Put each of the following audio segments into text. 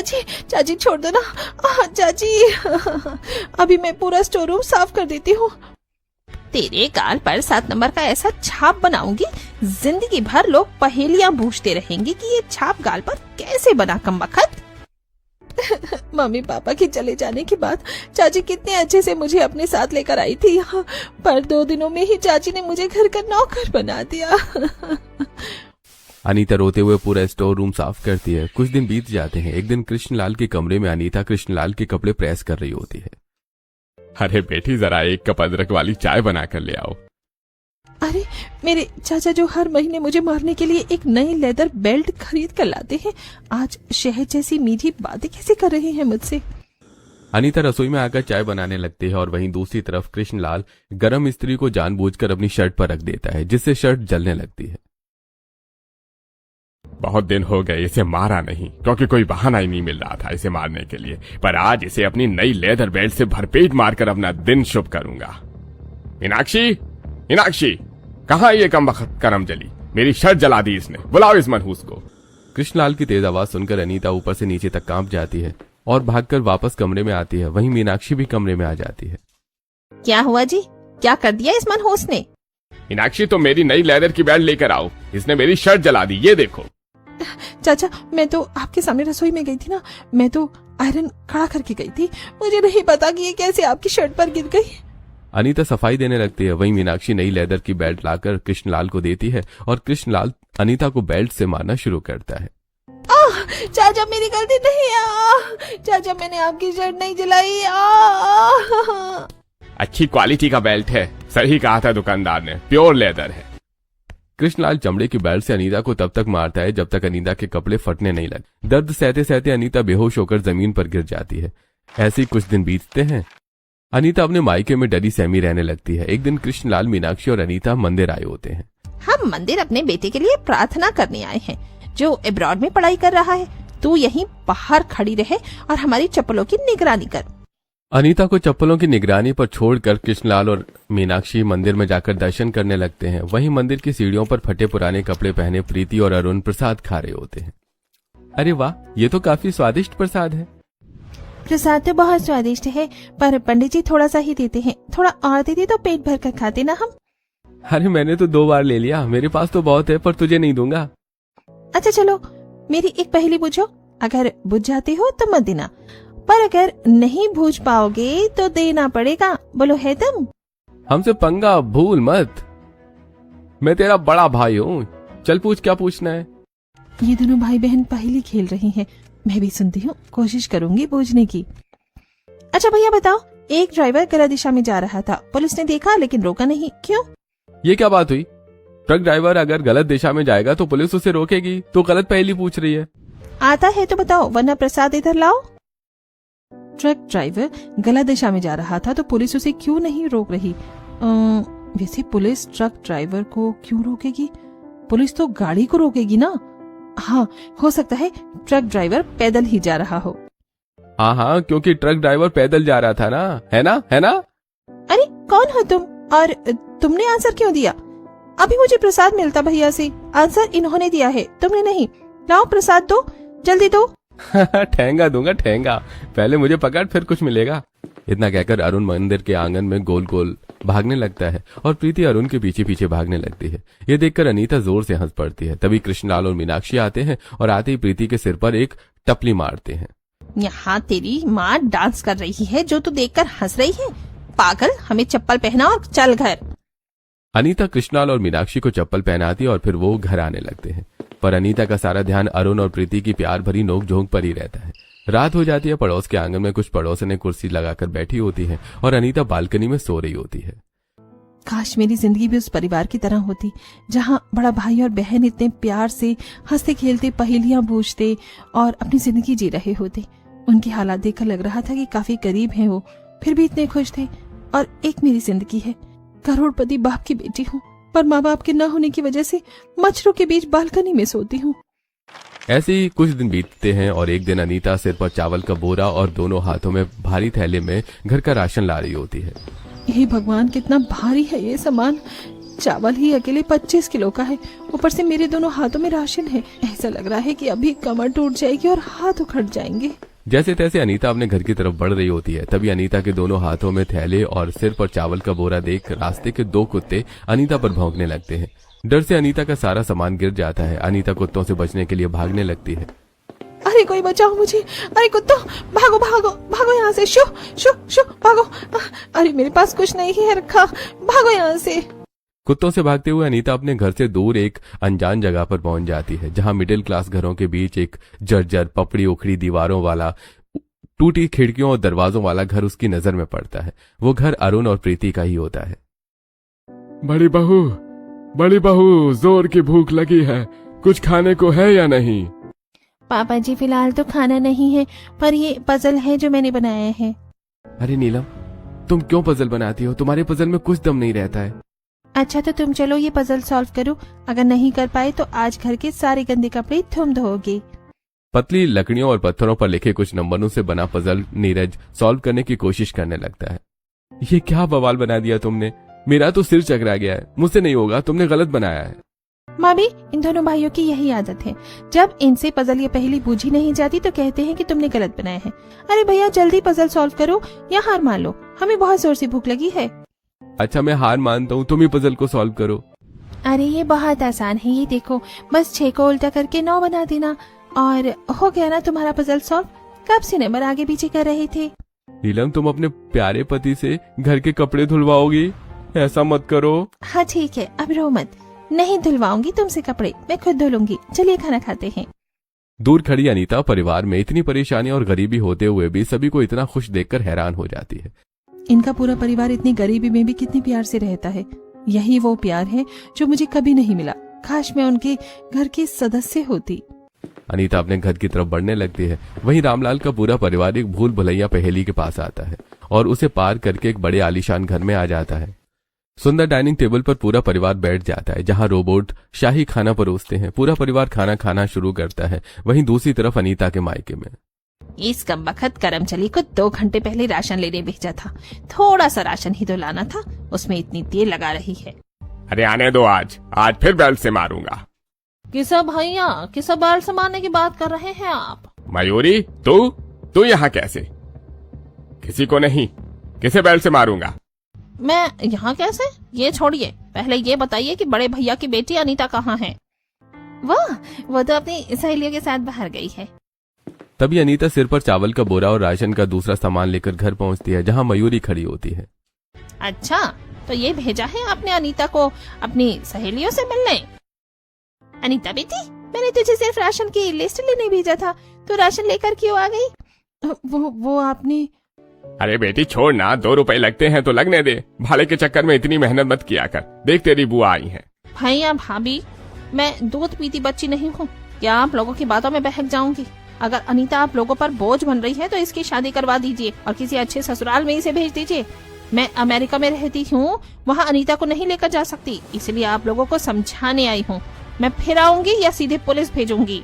चाची चाची छोड़ दो ना, चाची अभी मैं पूरा स्टोर रूम साफ कर देती हूँ। तेरे गाल पर 7 नंबर का ऐसा छाप बनाऊंगी, जिंदगी भर लोग पहेलियां पूछते रहेंगे कि ये छाप गाल पर कैसे बना कमबख्त। मम्मी पापा के चले जाने के बाद चाची कितने अच्छे से मुझे अपने साथ लेकर आई थी यहाँ, पर 2 दिनों में ही चाची ने मुझे घर का नौकर बना दिया। अनीता रोते हुए पूरा स्टोर रूम साफ करती है। कुछ दिन बीत जाते हैं। एक दिन कृष्णलाल के कमरे में अनीता कृष्णलाल के कपड़े प्रेस कर रही होती है। अरे बेटी, जरा 1 कप अदरक वाली चाय बना कर ले आओ। अरे मेरे चाचा जो हर महीने मुझे मारने के लिए एक नई लेदर बेल्ट खरीद कर लाते हैं, आज शहद जैसी मीठी बातें कैसे कर रहे हैं मुझसे। अनीता रसोई में आकर चाय बनाने लगती है और वहीं दूसरी तरफ कृष्णलाल गरम इस्त्री को जानबूझकर अपनी शर्ट पर रख देता है, जिससे शर्ट जलने लगती है। बहुत दिन हो गए इसे मारा नहीं, क्योंकि कोई बहाना ही नहीं मिल रहा था इसे मारने के लिए, पर आज इसे अपनी नई लेदर बेल्ट से भरपेट मारकर अपना दिन शुभ करूंगा। मीनाक्षी, मीनाक्षी, कहाँ ये कमबख्त करम जली? मेरी शर्ट जला दी इसने, बुलाओ इस मनहूस को। कृष्णलाल की तेज आवाज सुनकर अनीता ऊपर से नीचे तक कांप जाती है और भागकर वापस कमरे में आती है। वहीं मीनाक्षी भी कमरे में आ जाती है। क्या हुआ जी, क्या कर दिया इस मनहूस ने? मीनाक्षी, तो मेरी नई लेदर की बेल्ट लेकर आओ, इसने मेरी शर्ट जला दी, ये देखो। चाचा, मैं तो आपके सामने रसोई में गई थी ना, मैं तो आयरन खड़ा करके गई थी, मुझे नहीं पता कि ये कैसे आपकी शर्ट पर गिर गई। अनीता सफाई देने लगती है। वहीं मीनाक्षी नई लेदर की बेल्ट लाकर कृष्णलाल को देती है और कृष्णलाल अनीता को बेल्ट से मारना शुरू करता है। चाचा मेरी गलती नहीं, चाचा मैंने आपकी शर्ट नहीं जलाई। अच्छी क्वालिटी का बेल्ट है, सही कहा था दुकानदार ने, प्योर लेदर है। कृष्णलाल चमड़े की बेल्ट से अनीता को तब तक मारता है जब तक अनीता के कपड़े फटने नहीं लगे। दर्द सहते सहते अनीता बेहोश होकर जमीन पर गिर जाती है। ऐसे ही कुछ दिन बीतते हैं। अनीता अपने मायके में डरी सहमी रहने लगती है। एक दिन कृष्णलाल, मीनाक्षी और अनीता मंदिर आए होते हैं। हम मंदिर अपने बेटे के लिए प्रार्थना करने आए हैं, जो अब्रॉड में पढ़ाई कर रहा है। तू यहीं बाहर खड़ी रहे और हमारी चप्पलों की निगरानी कर। अनीता को चप्पलों की निगरानी पर छोड़कर कृष्णलाल और मीनाक्षी मंदिर में जाकर दर्शन करने लगते हैं। वहीं मंदिर की सीढ़ियों पर फटे पुराने कपड़े पहने प्रीति और अरुण प्रसाद खा रहे होते हैं। अरे वाह, ये तो काफी स्वादिष्ट प्रसाद है। प्रसाद तो बहुत स्वादिष्ट है, पर पंडित जी थोड़ा सा ही देते हैं, थोड़ा और देते तो पेट भर कर खाते ना हम। अरे मैंने तो 2 बार ले लिया, मेरे पास तो बहुत है, पर तुझे नहीं दूंगा। अच्छा चलो, मेरी एक पहेली पूछो, अगर बुझ जाती हो तो मत देना, पर अगर नहीं बूझ पाओगे तो देना पड़ेगा। बोलो है तुम? हमसे पंगा भूल मत, मैं तेरा बड़ा भाई हूँ। चल पूछ, क्या पूछना है? ये दोनों भाई बहन पहेली खेल रही हैं, मैं भी सुनती हूँ, कोशिश करूंगी बूझने की। अच्छा भैया बताओ, एक ड्राइवर गलत दिशा में जा रहा था, पुलिस ने देखा लेकिन रोका नहीं, क्यों? ये क्या बात हुई? ट्रक ड्राइवर अगर गलत दिशा में जाएगा तो पुलिस उसे रोकेगी, तो गलत पहेली पूछ रही है। आता है तो बताओ, वरना प्रसाद इधर लाओ। ट्रक ड्राइवर गलत दिशा में जा रहा था तो पुलिस उसे क्यों नहीं रोक रही? वैसे पुलिस ट्रक ड्राइवर को क्यों रोकेगी? पुलिस तो गाड़ी को रोकेगी ना। हाँ, हो सकता है ट्रक ड्राइवर पैदल ही जा रहा हो। हाँ, क्योंकि ट्रक ड्राइवर पैदल जा रहा था ना, है ना, है ना? अरे कौन हो तुम, और तुमने आंसर क्यों दिया? अभी मुझे प्रसाद मिलता भैया से, आंसर इन्होंने दिया है, तुमने नहीं। लाओ प्रसाद दो, जल्दी दो। ठेंगा दूंगा, ठेंगा, पहले मुझे पकड़ फिर कुछ मिलेगा। इतना कहकर अरुण मंदिर के आंगन में गोल गोल भागने लगता है और प्रीति अरुण के पीछे पीछे भागने लगती है। ये देखकर अनीता जोर से हंस पड़ती है। तभी कृष्णलाल और मीनाक्षी आते हैं और आते ही प्रीति के सिर पर एक टपली मारते हैं। यहाँ तेरी माँ डांस कर रही है जो तू देखकर हंस रही है। पागल, हमें चप्पल पहना और चल घर। अनीता कृष्णलाल और मीनाक्षी को चप्पल पहनाती और फिर वो घर आने लगते हैं। पर अनीता का सारा ध्यान अरुण और प्रीति की प्यार भरी नोक-झोंक पर ही रहता है। रात हो जाती है। पड़ोस के आंगन में कुछ पड़ोसन कुर्सी लगाकर बैठी होती है और अनीता बालकनी में सो रही होती है। काश मेरी जिंदगी भी उस परिवार की तरह होती जहाँ बड़ा भाई और बहन इतने प्यार से हंसते खेलते पहेलियां बूझते और अपनी जिंदगी जी रहे होते। उनके हालात देखकर लग रहा था कि काफी करीब हैं वो, फिर भी इतने खुश थे। और एक मेरी जिंदगी है, करोड़पति बाप की बेटी हूँ, पर माँ बाप के न होने की वजह से मच्छरों के बीच बालकनी में सोती हूँ। ऐसे ही कुछ दिन बीतते हैं और एक दिन अनीता सिर पर चावल का बोरा और दोनों हाथों में भारी थैले में घर का राशन ला रही होती है। हे भगवान, कितना भारी है ये सामान, चावल ही अकेले 25 किलो का है, ऊपर से मेरे दोनों हाथों में राशन है। ऐसा लग रहा है कि अभी कमर टूट जाएगी और हाथ उखड़ जाएंगे। जैसे तैसे अनीता अपने घर की तरफ बढ़ रही होती है, तभी अनीता के दोनों हाथों में थैले और सिर पर चावल का बोरा देख रास्ते के 2 कुत्ते अनीता पर भौंकने लगते हैं। डर से अनीता का सारा सामान गिर जाता है। अनीता कुत्तों से बचने के लिए भागने लगती है। अरे कोई बचाओ मुझे, अरे कुत्तों भागो भागो भागो यहाँ से, शू शू शू भागो। अरे मेरे पास कुछ नहीं है रखा, भागो यहाँ से। कुत्तों से भागते हुए अनीता अपने घर से दूर एक अनजान जगह पर पहुंच जाती है, जहां मिडिल क्लास घरों के बीच एक जर्जर पपड़ी उखड़ी दीवारों वाला, टूटी खिड़कियों और दरवाजों वाला घर उसकी नजर में पड़ता है। वो घर अरुण और प्रीति का ही होता है। बड़ी बहू, जोर की भूख लगी है, कुछ खाने को है या नहीं? पापा जी फिलहाल तो खाना नहीं है, पर ये पजल है जो मैंने बनाया है। अरे नीलम, तुम क्यों पजल बनाती हो? तुम्हारे पजल में कुछ दम नहीं रहता है। अच्छा तो तुम चलो ये पजल सॉल्व करो, अगर नहीं कर पाए तो आज घर के सारे गंदे कपड़े तुम धोगे। पतली लकड़ियों और पत्थरों पर लिखे कुछ नंबरों से बना पजल नीरज सॉल्व करने की कोशिश करने लगता है। ये क्या बवाल बना दिया तुमने? मेरा तो सिर चकरा गया है। मुझसे नहीं होगा, तुमने गलत बनाया है। मामी, इन दोनों भाइयों की यही आदत है, जब इनसे पजल ये पहली बूझी नहीं जाती तो कहते हैं कि तुमने गलत बनाया है। अरे भैया जल्दी पजल सॉल्व करो या हार मान लो, हमें बहुत जोर से भूख लगी है। अच्छा मैं हार मानता हूँ, तुम ही पजल को सॉल्व करो। अरे ये बहुत आसान है, ये देखो, बस 6 को उल्टा करके 9 बना देना और हो गया ना तुम्हारा पजल सॉल्व। कब से नंबर आगे पीछे कर रहे थे। नीलम, तुम अपने प्यारे पति से घर के कपड़े धुलवाओगी? ऐसा मत करो। हाँ ठीक है, अब रो मत, नहीं धुलवाऊंगी तुमसे कपड़े, मैं खुद धुलूंगी। चलिए खाना खाते हैं। दूर खड़ी अनीता परिवार में इतनी परेशानी और गरीबी होते हुए भी सभी को इतना खुश देखकर हैरान हो जाती है। इनका पूरा परिवार इतनी गरीबी में भी कितने प्यार से रहता है। यही वो प्यार है जो मुझे कभी नहीं मिला। काश मैं उनके घर की सदस्य होती। अनीता अपने घर की तरफ बढ़ने लगती है। वहीं रामलाल का पूरा परिवार एक भूल भुलैया पहेली के पास आता है और उसे पार करके एक बड़े आलीशान घर में आ जाता है। सुंदर डाइनिंग टेबल पर पूरा परिवार बैठ जाता है, जहां रोबोट शाही खाना परोसते हैं। पूरा परिवार खाना खाना शुरू करता है। वहीं दूसरी तरफ अनीता के मायके में इस कमबख्त करमचली को 2 घंटे पहले राशन लेने भेजा था। थोड़ा सा राशन ही तो लाना था, उसमें इतनी देर लगा रही है। अरे आने दो, आज फिर बेल्ट से मारूंगा। किसा भैया, किसा बेल्ट से मारने की बात कर रहे हैं आप? मयूरी, तू यहाँ कैसे? किसी को नहीं, किसे बेल्ट से मारूंगा? मैं यहाँ कैसे? ये छोड़िए, पहले ये बताइए कि बड़े भैया की बेटी अनीता कहाँ है? वो तो अपनी सहेलियों के साथ बाहर गई है। तभी अनीता सिर पर चावल का बोरा और राशन का दूसरा सामान लेकर घर पहुंचती है, जहां मयूरी खड़ी होती है। अच्छा, तो ये भेजा है आपने अनीता को अपनी सहेलियों से मिलने? अनीता बेटी, मैंने तुझे सिर्फ राशन की लिस्ट लेने भेजा था, तो राशन लेकर क्यों आ गई? वो आपने... अरे बेटी छोड़ ना, 2 रुपए लगते हैं तो लगने दे। भाड़े के चक्कर में इतनी मेहनत मत किया कर। देख तेरी बुआ आई है। भैया भाभी, मैं दूध पीती बच्ची नहीं हूँ, क्या आप लोगों की बातों में बहक जाऊंगी? अगर अनीता आप लोगों पर बोझ बन रही है तो इसकी शादी करवा दीजिए और किसी अच्छे ससुराल में इसे भेज दीजिए। मैं अमेरिका में रहती हूँ, वहाँ अनीता को नहीं लेकर जा सकती, इसलिए आप लोगों को समझाने आई हूँ। मैं फिर आऊंगी या सीधे पुलिस भेजूंगी।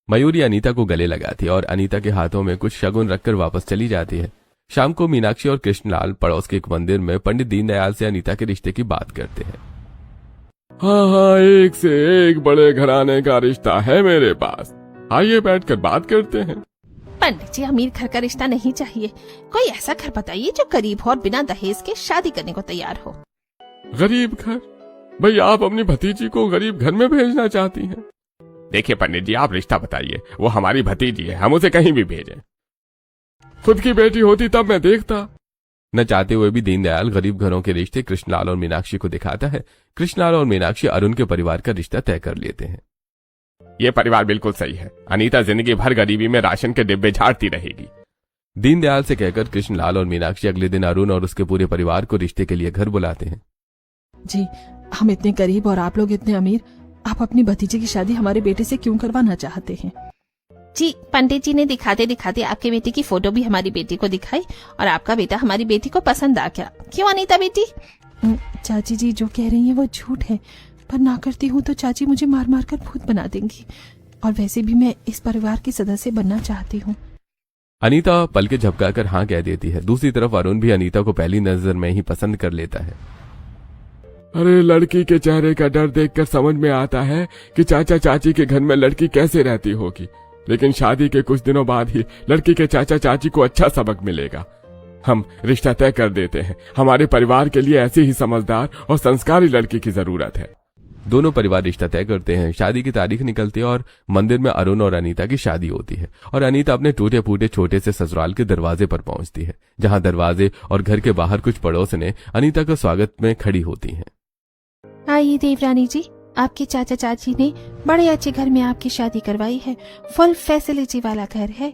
मयूरी अनीता को गले लगाती है और अनीता के हाथों में कुछ शगुन रखकर वापस चली जाती है। शाम को मीनाक्षी और कृष्णलाल पड़ोस के एक मंदिर में पंडित दीनदयाल से अनीता के रिश्ते की बात करते हैं। हाँ, एक से एक बड़े घराने का रिश्ता है मेरे पास। आइए बैठकर बात करते हैं। पंडित जी, अमीर घर का रिश्ता नहीं चाहिए, कोई ऐसा घर बताइए जो गरीब हो और बिना दहेज के शादी करने को तैयार हो। गरीब घर? भाई आप अपनी भतीजी को गरीब घर में भेजना चाहती हैं? देखिए पंडित जी, आप रिश्ता बताइए। वो हमारी भतीजी है, हम उसे कहीं भी भेजें। खुद की बेटी होती तब मैं देखता। न चाहते हुए भी दीनदयाल गरीब घरों के रिश्ते कृष्णलाल और मीनाक्षी को दिखाता है। कृष्णलाल और मीनाक्षी अरुण के परिवार का रिश्ता तय कर लेते हैं। ये परिवार बिल्कुल सही है। अनीता जिंदगी भर गरीबी में राशन के डिब्बे झाड़ती रहेगी। दीनदयाल से कहकर कृष्णलाल और मीनाक्षी अगले दिन अरुण और उसके पूरे परिवार को रिश्ते के लिए घर बुलाते हैं। जी, हम इतने गरीब और आप लोग इतने अमीर, आप अपनी भतीजे की शादी हमारे बेटे से क्यों करवाना चाहते हैं? जी, पंडित जी ने दिखाते दिखाते आपके बेटे की फोटो भी हमारी बेटी को दिखाई और आपका बेटा हमारी बेटी को पसंद आ गया। क्यों अनीता बेटी? चाची जी जो कह रही हैं वो झूठ है, पर ना करती हूँ तो चाची मुझे मार मार कर भूत बना देंगी, और वैसे भी मैं इस परिवार की सदस्य बनना चाहती हूँ। अनीता पलके झपकाकर हाँ कह देती है। दूसरी तरफ अरुण भी अनीता को पहली नजर में ही पसंद कर लेता है। अरे लड़की के चेहरे का डर देखकर समझ में आता है कि चाचा चाची के घर में लड़की कैसे रहती होगी, लेकिन शादी के कुछ दिनों बाद ही लड़की के चाचा चाची को अच्छा सबक मिलेगा। हम रिश्ता तय कर देते हैं। हमारे परिवार के लिए ऐसी ही समझदार और संस्कारी लड़की की जरूरत है। दोनों परिवार रिश्ता तय करते हैं। शादी की तारीख निकलती है और मंदिर में अरुण और अनीता की शादी होती है और अनीता अपने टूटे फूटे छोटे से ससुराल के दरवाजे पर पहुंचती है, जहां दरवाजे और घर के बाहर कुछ पड़ोसने अनीता का स्वागत में खड़ी होती हैं। आइए देवरानी जी, आपके चाचा चाची ने बड़े अच्छे घर में आपकी शादी करवाई है। फुल फैसिलिटी वाला घर है।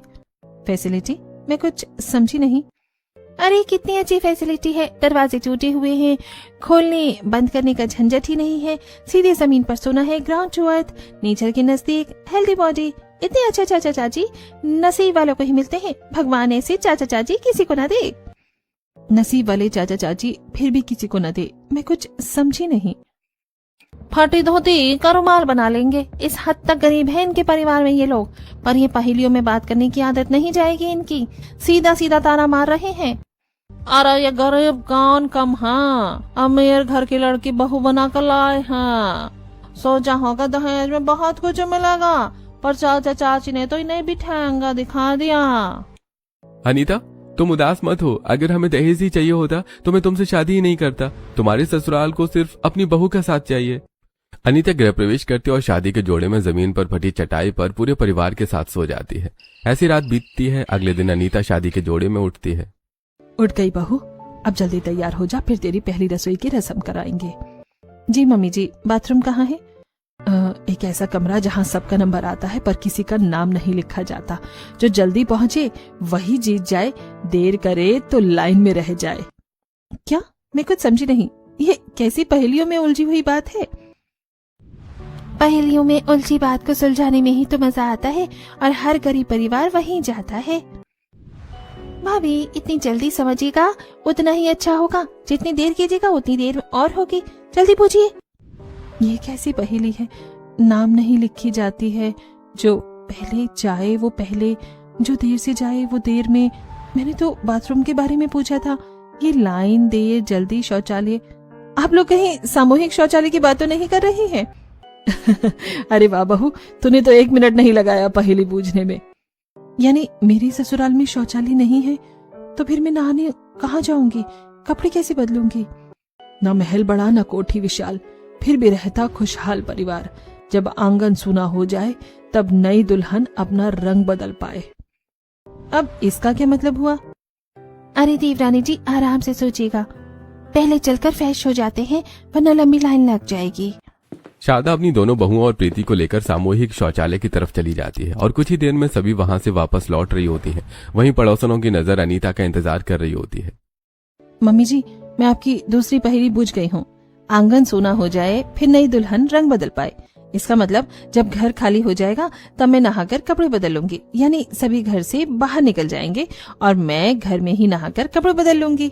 फैसिलिटी? मैं कुछ समझी नहीं। अरे कितनी अच्छी फैसिलिटी है। दरवाजे टूटे हुए हैं, खोलने बंद करने का झंझट ही नहीं है। सीधे जमीन पर सोना है, ग्राउंड टू अर्थ, नेचर के नजदीक, हेल्दी बॉडी। इतने अच्छे चाचा चाची नसीब वालों को ही मिलते हैं। भगवान ऐसे चाचा चाची किसी को ना दे। नसीब वाले चाचा चाची फिर भी किसी को न दे। मैं कुछ समझी नहीं। फटी धोती का रुमाल बना लेंगे, इस हद तक गरीब है इनके परिवार में ये लोग। पर ये पहेलियों में बात करने की आदत नहीं जाएगी इनकी। सीधा सीधा ताना मार रहे हैं। अरे ये गरीब कौन कम, हाँ अमीर घर की लड़की बहू बना कर लाए हैं। सोचा होगा दहेज में बहुत कुछ मिलेगा, पर चाचा चाची ने तो इन्हें भी ठेंगा दिखा दिया। अनीता, तुम उदास मत हो। अगर हमें दहेज ही चाहिए होता तो मैं तुमसे शादी ही नहीं करता। तुम्हारे ससुराल को सिर्फ अपनी बहू का साथ चाहिए। अनीता गृह प्रवेश करती और शादी के जोड़े में जमीन पर फटी चटाई पर पूरे परिवार के साथ सो जाती है। ऐसी रात बीतती है। अगले दिन अनीता शादी के जोड़े में उठती है। उठ गई बहू, अब जल्दी तैयार हो जा, फिर तेरी पहली रसोई की रस्म कराएंगे। जी मम्मी जी, बाथरूम कहाँ है? एक ऐसा कमरा जहाँ सबका नंबर आता है पर किसी का नाम नहीं लिखा जाता। जो जल्दी पहुंचे वही जीत जाए, देर करे तो लाइन में रह जाए। क्या? मैं कुछ समझी नहीं। ये कैसी पहेलियों में उलझी हुई बात है? पहेलियों में उलझी बात को सुलझाने में ही तो मजा आता है और हर गरीब परिवार वहीं जाता है। भाभी इतनी जल्दी समझिएगा उतना ही अच्छा होगा, जितनी देर कीजिएगा उतनी देर और होगी। जल्दी पूछिए। ये कैसी पहेली है? नाम नहीं लिखी जाती है। जो पहले जाए वो पहले, जो देर से जाए वो देर में। मैंने तो बाथरूम के बारे में पूछा था। ये लाइन, देर, जल्दी, शौचालय। आप लोग कहीं सामूहिक शौचालय की बात तो नहीं कर रही हैं? अरे वाह बहू, तूने तो 1 मिनट नहीं लगाया पहेली बूझने में। यानी मेरे ससुराल में शौचालय नहीं है तो फिर मैं नहाने कहाँ जाऊंगी? कपड़े कैसे बदलूंगी? ना महल बड़ा ना कोठी विशाल, फिर भी रहता खुशहाल परिवार। जब आंगन सूना हो जाए तब नई दुल्हन अपना रंग बदल पाए। अब इसका क्या मतलब हुआ? अरे देवरानी जी आराम से सोचिएगा, पहले चलकर फ्रेश हो जाते हैं वरना लंबी लाइन लग जाएगी। शारदा अपनी दोनों बहुओं और प्रीति को लेकर सामूहिक शौचालय की तरफ चली जाती है और कुछ ही देर में सभी वहां से वापस लौट रही होती हैं। वहीं पड़ोसनों की नजर अनीता का इंतजार कर रही होती है। मम्मी जी, मैं आपकी दूसरी पहेली बूझ गई हूँ। आंगन सोना हो जाए फिर नई दुल्हन रंग बदल पाए। इसका मतलब जब घर खाली हो जाएगा तब मैं नहाकर कपड़े बदल लूंगी, यानी सभी घर से बाहर निकल जाएंगे और मैं घर में ही नहाकर कपड़े बदल लूंगी।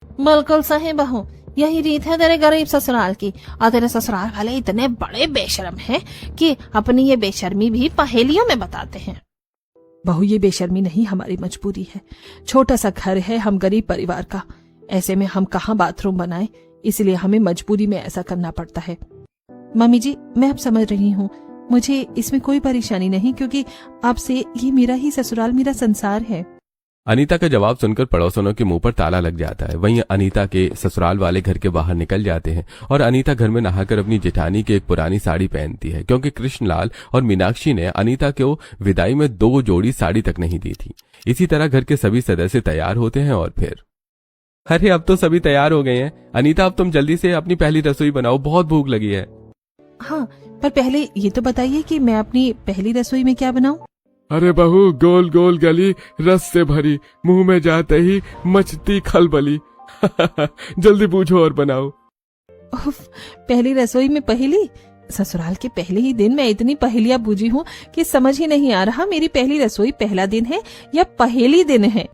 बिल्कुल सही बहू, यही रीत है तेरे गरीब ससुराल की। और तेरे ससुराल वाले इतने बड़े बेशर्म हैं कि अपनी ये बेशर्मी भी पहेलियों में बताते हैं। बहू ये बेशर्मी नहीं, हमारी मजबूरी है। छोटा सा घर है हम गरीब परिवार का, ऐसे में हम कहाँ बाथरूम बनाएं, इसलिए हमें मजबूरी में ऐसा करना पड़ता है। मम्मी जी मैं अब समझ रही हूँ, मुझे इसमें कोई परेशानी नहीं क्योंकि आपसे ये मेरा ही ससुराल, मेरा संसार है। अनीता का जवाब सुनकर पड़ोसनों के मुंह पर ताला लग जाता है। वहीं अनीता के ससुराल वाले घर के बाहर निकल जाते हैं और अनीता घर में नहाकर अपनी जेठानी की एक पुरानी साड़ी पहनती है, क्योंकि कृष्णलाल और मीनाक्षी ने अनीता को विदाई में 2 जोड़ी साड़ी तक नहीं दी थी। इसी तरह घर के सभी सदस्य तैयार होते हैं और फिर अरे अब तो सभी तैयार हो गए हैं। अनीता अब तुम जल्दी से अपनी पहली रसोई बनाओ, बहुत भूख लगी है। हाँ, पर पहले ये तो बताइए कि मैं अपनी पहली रसोई में क्या बनाऊं? अरे बहू, गोल गोल गली रस से भरी, मुंह में जाते ही मचती खलबली। जल्दी पूछो और बनाओ। उफ, पहली रसोई में पहेली? ससुराल के पहले ही दिन मैं इतनी पहेलियां बूझी हूँ कि समझ ही नहीं आ रहा मेरी पहली रसोई पहला दिन है या पहेली दिन है।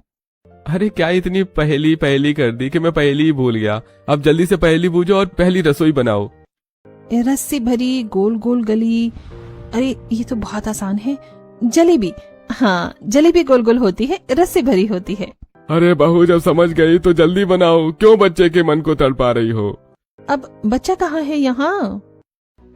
अरे क्या इतनी पहेली पहेली कर दी कि मैं पहेली ही भूल गया। अब जल्दी से पहेली बूझो और पहली रसोई बनाओ। रस से भरी गोल गोल गली, अरे ये तो बहुत आसान है। जलेबी, हाँ जलेबी गोल गोल होती है, रस से भरी होती है। अरे बहू जब समझ गई तो जल्दी बनाओ, क्यों बच्चे के मन को तड़पा रही हो? अब बच्चा कहाँ है यहाँ?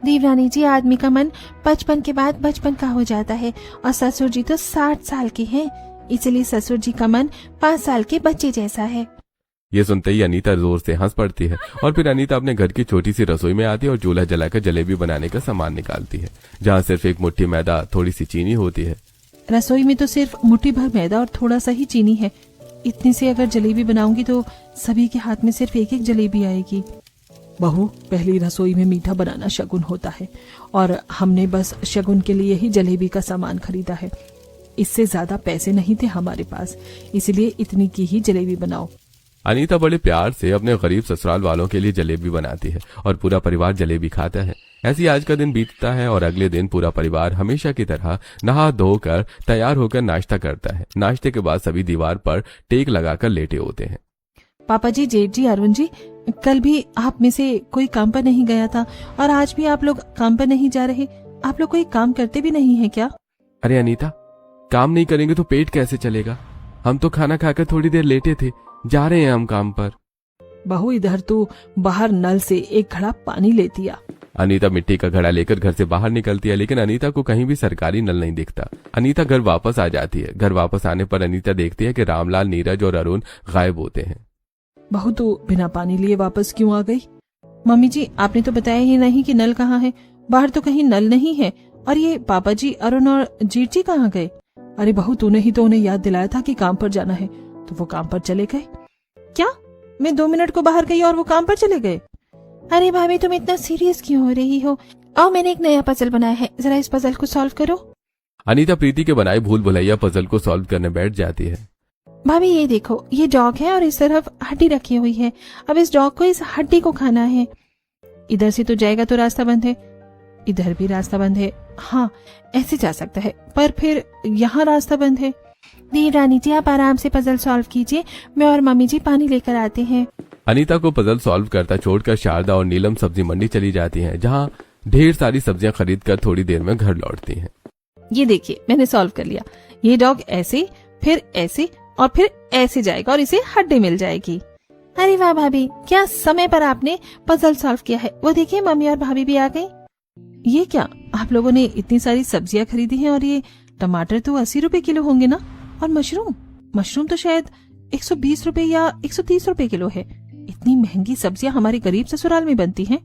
देवरानी जी, आदमी का मन 55 के बाद बचपन का हो जाता है और ससुर जी तो 60 साल के हैं, इसलिए ससुर जी का मन 5 साल के बच्चे जैसा है। ये सुनते ही अनीता जोर से हंस पड़ती है और फिर अनीता अपने घर की छोटी सी रसोई में आती है और चूल्हा जलाकर जलेबी बनाने का सामान निकालती है, जहाँ सिर्फ एक मुट्ठी मैदा, थोड़ी सी चीनी होती है। रसोई में तो सिर्फ मुट्ठी भर मैदा और थोड़ा सा ही चीनी है। इतनी से अगर जलेबी बनाऊंगी तो सभी के हाथ में सिर्फ एक एक जलेबी आएगी। बहू, पहली रसोई में मीठा बनाना शगुन होता है और हमने बस शगुन के लिए ही जलेबी का सामान खरीदा है। इससे ज्यादा पैसे नहीं थे हमारे पास, इसलिए इतनी की ही जलेबी बनाओ। अनीता बड़े प्यार से अपने गरीब ससुराल वालों के लिए जलेबी बनाती है और पूरा परिवार जलेबी खाता है। ऐसी आज का दिन बीतता है और अगले दिन पूरा परिवार हमेशा की तरह नहा धोकर तैयार होकर नाश्ता करता है। नाश्ते के बाद सभी दीवार पर टेक लगाकर लेटे होते हैं। पापा जी, जेठ जी, अरुण जी, कल भी आप में से कोई काम पर नहीं गया था और आज भी आप लोग काम पर नहीं जा रहे। आप लोग कोई काम करते भी नहीं है क्या? अरे अनीता, काम नहीं करेंगे तो पेट कैसे चलेगा? हम तो खाना खाकर थोड़ी देर लेटे थे, जा रहे हैं हम काम पर। बहू, इधर तू बाहर नल से एक घड़ा पानी लेती आ। अनीता मिट्टी का घड़ा लेकर घर से बाहर निकलती है, लेकिन अनीता को कहीं भी सरकारी नल नहीं दिखता। अनीता घर वापस आ जाती है। घर वापस आने पर अनीता देखती है कि रामलाल, नीरज और अरुण गायब होते हैं। बहू, तू बिना पानी लिए वापस क्यों आ गई? मम्मी जी, आपने तो बताया ही नहीं कि नल कहाँ है। बाहर तो कहीं नल नहीं है। और ये पापा जी, अरुण और जेठ जी कहाँ गए? अरे बहू, तूने ही तो उन्हें याद दिलाया था कि काम पर जाना है, तो वो काम पर चले गए। क्या? मैं 2 मिनट को बाहर गई और वो काम पर चले गए? अरे भाभी, तुम इतना सीरियस क्यों हो रही हो? आओ, मैंने एक नया पजल बनाया है, जरा इस पजल को सॉल्व करो। अनीता प्रीति के बनाए भूल भुलैया पजल को सॉल्व करने बैठ जाती है। भाभी, ये देखो, ये डॉग है और इस तरफ हड्डी रखी हुई है। अब इस डॉग को इस हड्डी को खाना है। इधर से तो जाएगा तो रास्ता बंद है, इधर भी रास्ता बंद है। हाँ, ऐसे जा सकता है, पर फिर यहाँ रास्ता बंद है। देवरानी जी, आप आराम से पजल सॉल्व कीजिए, मैं और मम्मी जी पानी लेकर आते हैं। अनीता को पजल सॉल्व करता छोड़कर शारदा और नीलम सब्जी मंडी चली जाती हैं, जहाँ ढेर सारी सब्जियां खरीदकर थोड़ी देर में घर लौटती हैं। ये देखिए, मैंने सॉल्व कर लिया। ये डॉग ऐसे, फिर ऐसे और फिर ऐसे जाएगा और इसे हड्डी मिल जाएगी। अरे वाह भाभी, क्या समय पर आपने पजल सॉल्व किया है। वो देखिए, मम्मी और भाभी भी आ गई। ये क्या, आप लोगों ने इतनी सारी सब्जियां खरीदी हैं? और ये टमाटर तो 80 रुपए किलो होंगे ना? और मशरूम तो शायद 120 रुपए या 130 रुपए किलो है। इतनी महंगी सब्जियां हमारे गरीब ससुराल में बनती हैं।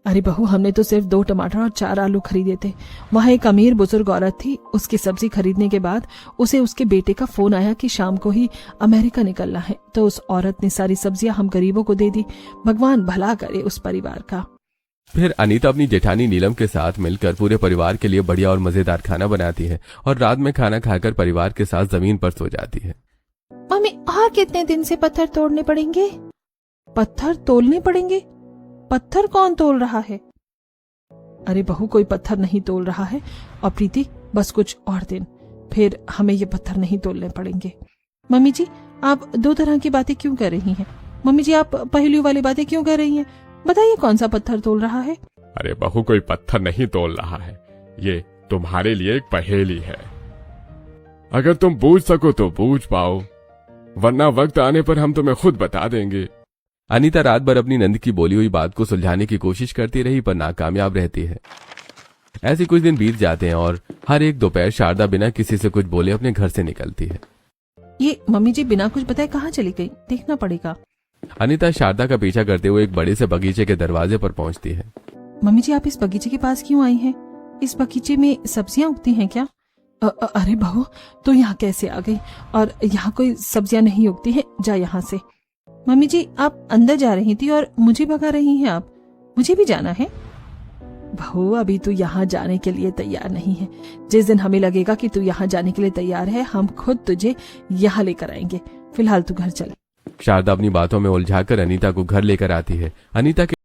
अरे बहू, हमने तो सिर्फ 2 टमाटर और 4 आलू खरीदे थे। वहाँ एक अमीर बुजुर्ग औरत थी, उसकी सब्जी खरीदने के बाद उसे उसके बेटे का फोन आया कि शाम को ही अमेरिका निकलना है, तो उस औरत ने सारी सब्जियां हम गरीबों को दे दी। भगवान भला करे उस परिवार का। फिर अनीता अपनी जेठानी नीलम के साथ मिलकर पूरे परिवार के लिए बढ़िया और मजेदार खाना बनाती है और रात में खाना खाकर परिवार के साथ जमीन पर सो जाती है। मम्मी, और कितने दिन से पत्थर तोड़ने पड़ेंगे? पत्थर तोड़ने पड़ेंगे? पत्थर कौन तोड़ रहा है? अरे बहू, कोई पत्थर नहीं तोड़ रहा है। और प्रीति, बस कुछ और दिन, फिर हमें ये पत्थर नहीं तोड़ने पड़ेंगे। मम्मी जी, आप 2 तरह की बातें क्यों कर रही हैं? मम्मी जी, आप पहेलियों वाली बातें क्यों कर रही हैं? बताइए, कौन सा पत्थर तोड़ रहा है? अरे बहू, कोई पत्थर नहीं तोड़ रहा है, ये तुम्हारे लिए एक पहेली है। अगर तुम बूझ सको तो बूझ पाओ, वरना वक्त आने पर हम तुम्हें खुद बता देंगे। अनीता रात भर अपनी नंद की बोली हुई बात को सुलझाने की कोशिश करती रही, पर नाकामयाब रहती है। ऐसे कुछ दिन बीत जाते हैं और हर एक दोपहर शारदा बिना किसी से कुछ बोले अपने घर से निकलती है। ये मम्मी जी बिना कुछ बताए कहाँ चली गई? देखना पड़ेगा। अनीता शारदा का पीछा करते हुए एक बड़े से बगीचे के दरवाजे पर पहुंचती है। मम्मी जी, आप इस बगीचे के पास क्यों आई हैं? इस बगीचे में सब्जियां उगती हैं क्या? अरे बहू, तो यहाँ कैसे आ गई? और यहाँ कोई सब्जियां नहीं उगती है, जा यहाँ से। मम्मी जी, आप अंदर जा रही थी और मुझे भगा रही हैं आप। मुझे भी जाना है। बहू, अभी तू यहाँ जाने के लिए तैयार नहीं है। जिस दिन हमें लगेगा कि तू यहाँ जाने के लिए तैयार है, हम खुद तुझे यहाँ लेकर आएंगे। फिलहाल तू घर चल। शारदा अपनी बातों में उलझाकर अनीता को घर लेकर आती है। अनीता के